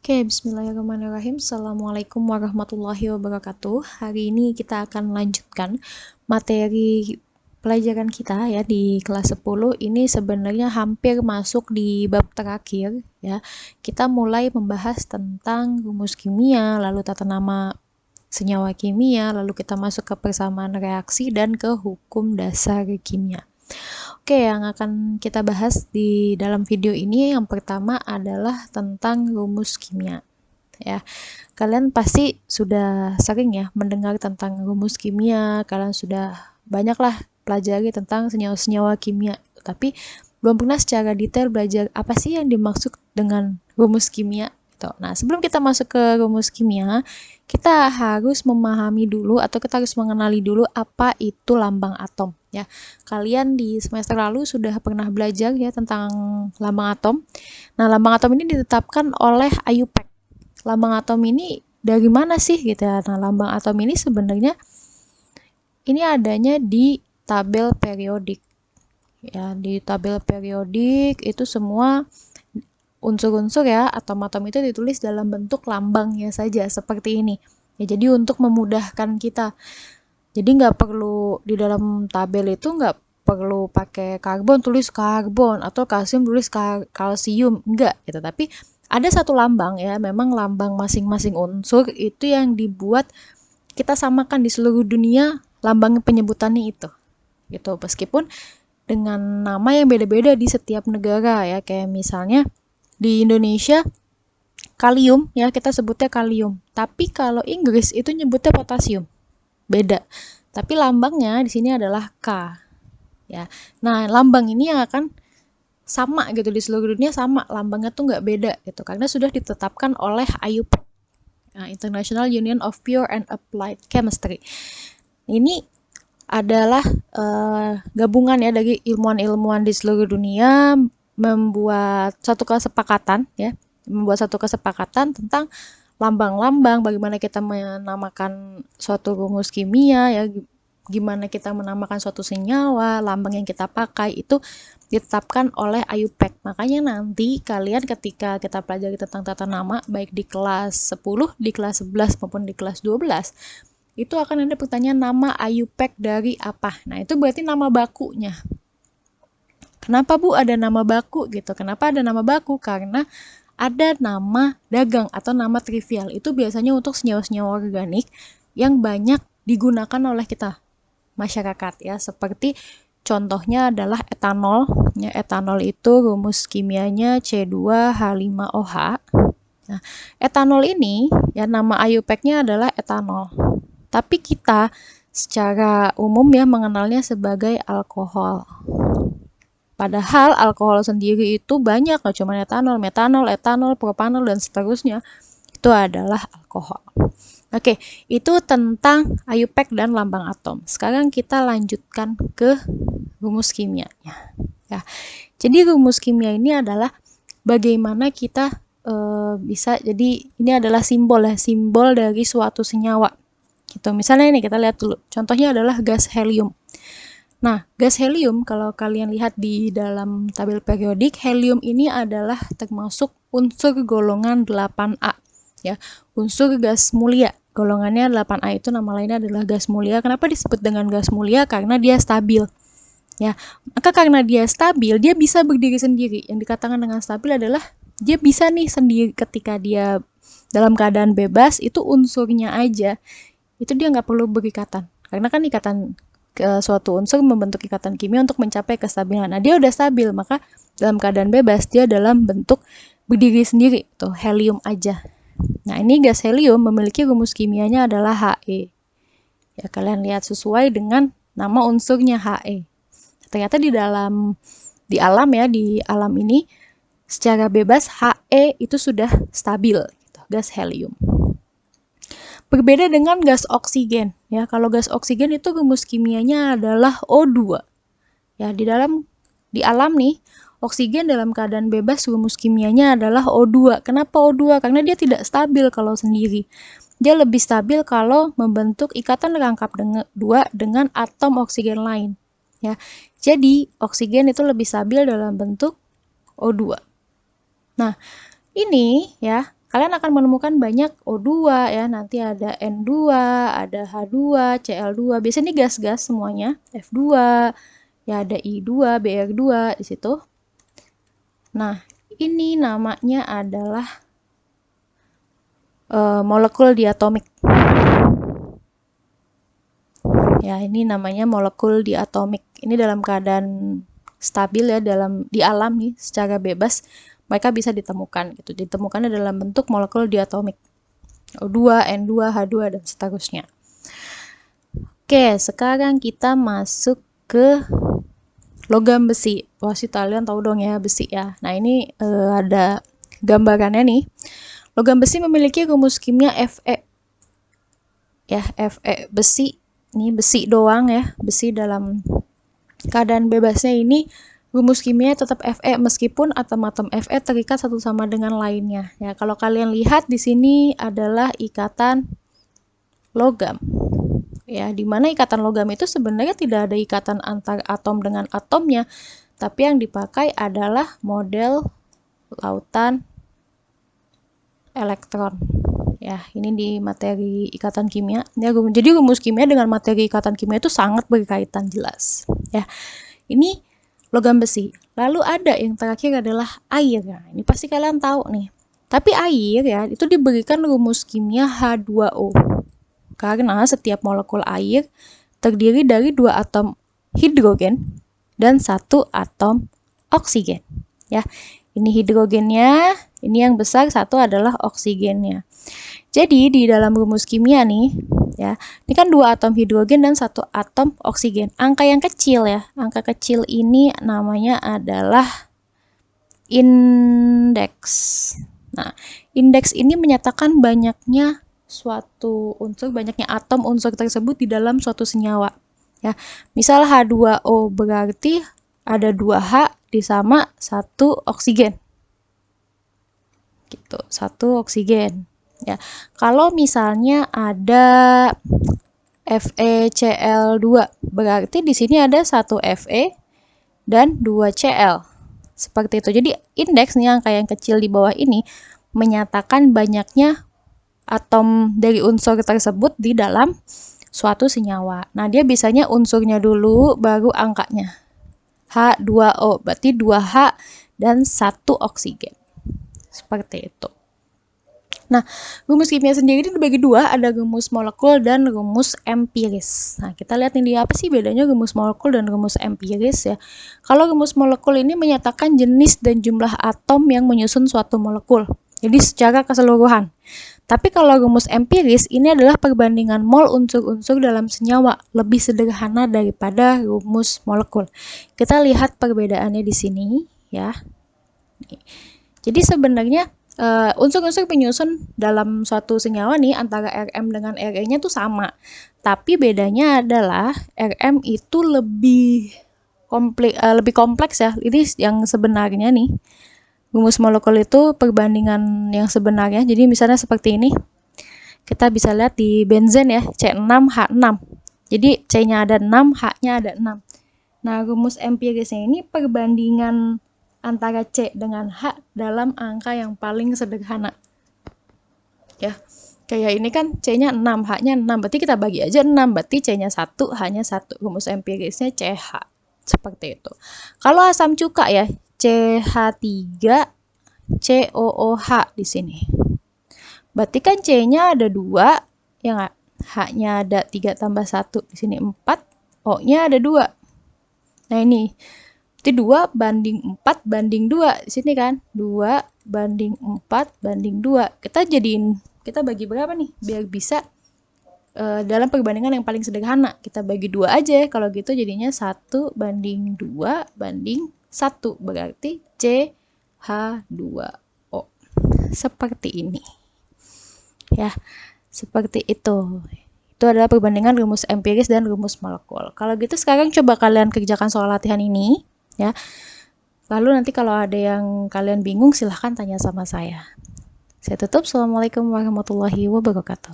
Oke, bismillahirrahmanirrahim. Assalamualaikum warahmatullahi wabarakatuh. Hari ini kita akan lanjutkan materi pelajaran kita ya di kelas 10. Ini sebenarnya hampir masuk di bab terakhir ya. Kita mulai membahas tentang rumus kimia, lalu tata nama senyawa kimia, lalu kita masuk ke persamaan reaksi dan ke hukum dasar kimia. Oke, yang akan kita bahas di dalam video ini yang pertama adalah tentang rumus kimia. Ya, kalian pasti sudah sering ya mendengar tentang rumus kimia, kalian sudah banyaklah pelajari tentang senyawa-senyawa kimia, tapi belum pernah secara detail belajar apa sih yang dimaksud dengan rumus kimia. Nah, sebelum kita masuk ke rumus kimia, kita harus memahami dulu atau kita harus mengenali dulu apa itu lambang atom ya. Kalian di semester lalu sudah pernah belajar ya tentang lambang atom. Nah, lambang atom ini ditetapkan oleh IUPAC. Lambang atom ini dari mana sih gitu ya. Nah, lambang atom ini sebenarnya ini adanya di tabel periodik. Ya, di tabel periodik itu semua unsur-unsur ya, atom-atom itu ditulis dalam bentuk lambangnya saja seperti ini. Ya, jadi untuk memudahkan kita. Jadi nggak perlu di dalam tabel itu nggak perlu pakai karbon tulis karbon atau kalsium tulis kalsium, enggak gitu. Tapi ada satu lambang ya, memang lambang masing-masing unsur itu yang dibuat kita samakan di seluruh dunia, lambang penyebutannya itu. Gitu. Meskipun dengan nama yang beda-beda di setiap negara ya, kayak misalnya di Indonesia kalium ya, kita sebutnya kalium. Tapi kalau Inggris itu nyebutnya potasium. Beda. Tapi lambangnya di sini adalah K. Ya. Nah, lambang ini yang akan sama gitu di seluruh dunia, sama lambangnya tuh nggak beda gitu karena sudah ditetapkan oleh IUPAC, International Union of Pure and Applied Chemistry. Ini adalah gabungan ya dari ilmuwan-ilmuwan di seluruh dunia membuat satu kesepakatan tentang lambang-lambang, bagaimana kita menamakan suatu rumus kimia ya, gimana kita menamakan suatu senyawa, lambang yang kita pakai itu ditetapkan oleh IUPAC. Makanya nanti kalian ketika kita pelajari tentang tata nama baik di kelas 10, di kelas 11 maupun di kelas 12, itu akan ada pertanyaan nama IUPAC dari apa. Nah, itu berarti nama bakunya. Kenapa Bu ada nama baku gitu? Kenapa ada nama baku? Karena ada nama dagang atau nama trivial. Itu biasanya untuk senyawa-senyawa organik yang banyak digunakan oleh kita masyarakat ya. Seperti contohnya adalah etanol. Ya, etanol itu rumus kimianya C2H5OH. Nah, etanol ini ya nama IUPAC-nya adalah etanol. Tapi kita secara umum ya mengenalnya sebagai alkohol. Padahal alkohol sendiri itu banyak, nggak cuma etanol, metanol, etanol, propanol, dan seterusnya. Itu adalah alkohol. Oke, itu tentang IUPAC dan lambang atom. Sekarang kita lanjutkan ke rumus kimianya. Ya, jadi rumus kimia ini adalah bagaimana kita bisa, jadi ini adalah simbol ya, simbol dari suatu senyawa. Gitu. Misalnya ini kita lihat dulu. Contohnya adalah gas helium. Nah, gas helium kalau kalian lihat di dalam tabel periodik, helium ini adalah termasuk unsur golongan 8A ya. Unsur gas mulia. Golongannya 8A itu nama lainnya adalah gas mulia. Kenapa disebut dengan gas mulia? Karena dia stabil. Ya. Maka karena dia stabil, dia bisa berdiri sendiri. Yang dikatakan dengan stabil adalah dia bisa nih sendiri ketika dia dalam keadaan bebas, itu unsurnya aja. Itu dia nggak perlu berikatan. Karena kan ikatan ke suatu unsur membentuk ikatan kimia untuk mencapai kestabilan. Nah, dia udah stabil, maka dalam keadaan bebas dia dalam bentuk berdiri sendiri, tuh helium aja. Nah, ini gas helium memiliki rumus kimianya adalah He. Ya, kalian lihat sesuai dengan nama unsurnya He. Ternyata di alam ya, di alam ini secara bebas He itu sudah stabil, gitu, gas helium. Berbeda dengan gas oksigen. Ya, kalau gas oksigen itu rumus kimianya adalah O2. Ya, di alam nih, oksigen dalam keadaan bebas rumus kimianya adalah O2. Kenapa O2? Karena dia tidak stabil kalau sendiri. Dia lebih stabil kalau membentuk ikatan rangkap dua dengan atom oksigen lain. Ya, jadi oksigen itu lebih stabil dalam bentuk O2. Nah, ini ya, kalian akan menemukan banyak O2 ya, nanti ada N2, ada H2, Cl2. Biasanya ini gas-gas semuanya, F2, ya ada I2, Br2 di situ. Nah, ini namanya adalah molekul diatomik. Ya, ini namanya molekul diatomik. Ini dalam keadaan stabil ya, di alam nih secara bebas mereka bisa ditemukan gitu. Ditemukannya dalam bentuk molekul diatomik. O2, N2, H2 dan seterusnya. Oke, sekarang kita masuk ke logam besi. Pasti kalian tahu dong ya besi ya. Nah, ini ada gambarannya nih. Logam besi memiliki rumus kimia Fe. Ya, Fe besi. Ini besi doang ya, besi dalam keadaan bebasnya ini rumus kimia tetap Fe meskipun atom-atom Fe terikat satu sama dengan lainnya. Ya, kalau kalian lihat di sini adalah ikatan logam. Ya, di mana ikatan logam itu sebenarnya tidak ada ikatan antar atom dengan atomnya, tapi yang dipakai adalah model lautan elektron. Ya, ini di materi ikatan kimia. Ya, jadi rumus kimia dengan materi ikatan kimia itu sangat berkaitan jelas. Ya, ini logam besi. Lalu ada yang terakhir adalah air. Nah, ini pasti kalian tahu nih. Tapi air ya, itu diberikan rumus kimia H2O. Karena setiap molekul air terdiri dari 2 atom hidrogen dan 1 atom oksigen. Ya, ini hidrogennya, ini yang besar, 1 adalah oksigennya. Jadi di dalam rumus kimia nih, ya, ini kan 2 atom hidrogen dan 1 atom oksigen. Angka yang kecil ya, angka kecil ini namanya adalah indeks. Nah, indeks ini menyatakan banyaknya suatu unsur, banyaknya atom unsur tersebut di dalam suatu senyawa. Ya, misal H2O berarti ada 2H disama 1 oksigen. Gitu, 1 oksigen. Ya, kalau misalnya ada FeCl2, berarti di sini ada 1 Fe dan 2 Cl. Seperti itu. Jadi indeks nih angka yang kecil di bawah ini menyatakan banyaknya atom dari unsur tersebut di dalam suatu senyawa. Nah, dia biasanya unsurnya dulu baru angkanya. H2O, berarti 2H dan 1 oksigen. Seperti itu. Nah, rumus kimia sendiri dibagi 2, ada rumus molekul dan rumus empiris. Nah, kita lihat nih apa sih bedanya rumus molekul dan rumus empiris ya. Kalau rumus molekul ini menyatakan jenis dan jumlah atom yang menyusun suatu molekul. Jadi secara keseluruhan. Tapi kalau rumus empiris ini adalah perbandingan mol unsur-unsur dalam senyawa, lebih sederhana daripada rumus molekul. Kita lihat perbedaannya di sini ya. Jadi sebenarnya unsur-unsur penyusun dalam suatu senyawa nih antara Rm dengan Re-nya tuh sama. Tapi bedanya adalah Rm itu lebih kompleks ya. Ini yang sebenarnya nih. Rumus molekul itu perbandingan yang sebenarnya. Jadi misalnya seperti ini. Kita bisa lihat di benzen ya, C6H6. Jadi C-nya ada 6, H-nya ada 6. Nah, rumus empirisnya ini perbandingan antara C dengan H dalam angka yang paling sederhana. Ya, kayak ini kan C-nya 6, H-nya 6, berarti kita bagi aja 6, berarti C-nya 1, H-nya 1. Rumus empirisnya CH. Seperti itu. Kalau asam cuka ya, CH3, COOH di sini. Berarti kan C-nya ada 2, ya nggak? H-nya ada 3 tambah 1, di sini 4, O-nya ada 2. Nah, ini 2 banding 4 banding 2 di sini kan 2 banding 4 banding 2 kita bagi berapa nih biar bisa dalam perbandingan yang paling sederhana kita bagi 2 aja kalau gitu jadinya 1 banding 2 banding 1 berarti CH2O seperti ini ya seperti itu adalah perbandingan rumus empiris dan rumus molekul. Kalau gitu sekarang coba kalian kerjakan soal latihan ini ya. Lalu nanti kalau ada yang kalian bingung silahkan tanya sama saya. Saya tutup. Assalamualaikum warahmatullahi wabarakatuh.